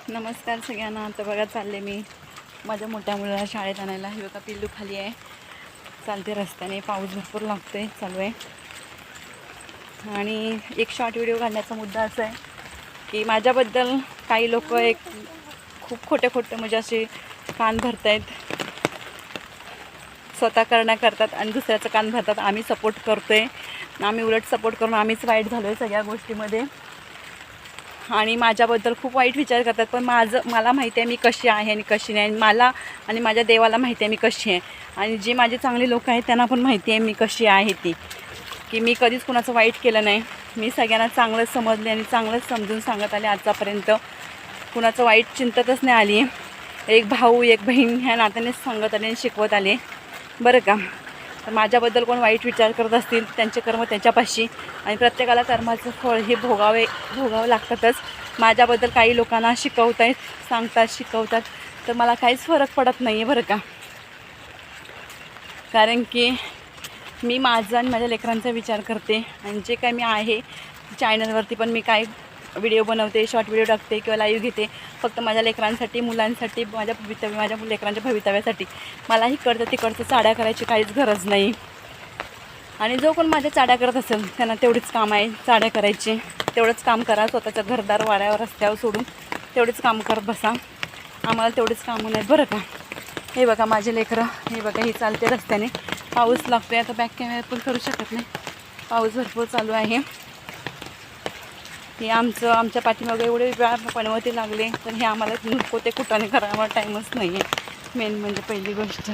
नमस्कार सगळ्यांना. आता बघा चालले मी माझ्या मोठ्या मुलाला शाळेत आणायला. हे बघा पिल्लू खाली आहे, चालते रस्त्याने. पाऊस भरपूर लागतोय, चालू आहे. आणि एक शॉर्ट व्हिडिओ घालण्याचा मुद्दा असा आहे की माझ्याबद्दल काही लोक खूप खोटे म्हणजे असे कान भरत आहेत, स्वतः करतात आणि दुसऱ्याचं कान भरतात. आम्ही सपोर्ट करतो आहे, आम्ही उलट सपोर्ट करून आम्हीच वाईट झालो आहे सगळ्या गोष्टीमध्ये. आणि माझ्याबद्दल खूप वाईट विचार करतात, पण मला माहिती आहे मी कशी आहे आणि कशी नाही. मला आणि माझ्या देवाला माहिती आहे मी कशी आहे. आणि जे माझे चांगले लोक आहेत त्यांना पण माहिती आहे मी कशी आहे ती, की मी कधीच कुणाचं वाईट केलं नाही. मी सगळ्यांना चांगलंच समजले आणि चांगलंच समजून सांगत आले. आतापर्यंत कुणाचं वाईट चिंततच नाही आली. एक भाऊ एक बहीण ह्या नात्यानेच सांगत आले आणि शिकवत आले, बरं का. तर माझ्याबद्दल कोण वाईट विचार करत असतील त्यांचे कर्म त्यांच्यापाशी, आणि प्रत्येकाला कर्माचं फळ हे भोगावं लागतातच. माझ्याबद्दल काही लोकांना शिकवतात तर मला काहीच फरक पडत नाही आहे, बरं का. कारण की मी माझं आणि माझ्या लेकरांचा विचार करते. आणि जे काय मी आहे चॅनलवरती पण मी काय व्हिडिओ बनवते, शॉर्ट व्हिडिओ टाकते किंवा लाईव्ह घेते, फक्त माझ्या लेकरांसाठी, मुलांसाठी, माझ्या लेकरांच्या भवितव्यासाठी. मलाही तिकडचं चाड्या करायची काहीच गरज नाही. आणि जो कोण माझ्या चाड्या करत असेल त्यांना तेवढीच काम आहे चाड्या करायची. तेवढंच काम करा, स्वतःचं घरदार वाड्यावर रस्त्यावर सोडून तेवढेच काम करत बसा. आम्हाला तेवढेच कामं नाहीत, बरं का. हे बघा माझे लेकरं, हे बघा ही चालते रस्त्याने. पाऊस लागतो आहे, आता बॅक कॅमेरा पण करू शकत नाही, पाऊस भरपूर चालू आहे. हे आमच्या पाठीमागे एवढे वेळा पनवती लागले, तर हे आम्हाला नको ते कुठाने करायला टाईमच नाही आहे. मेन म्हणजे पहिली गोष्ट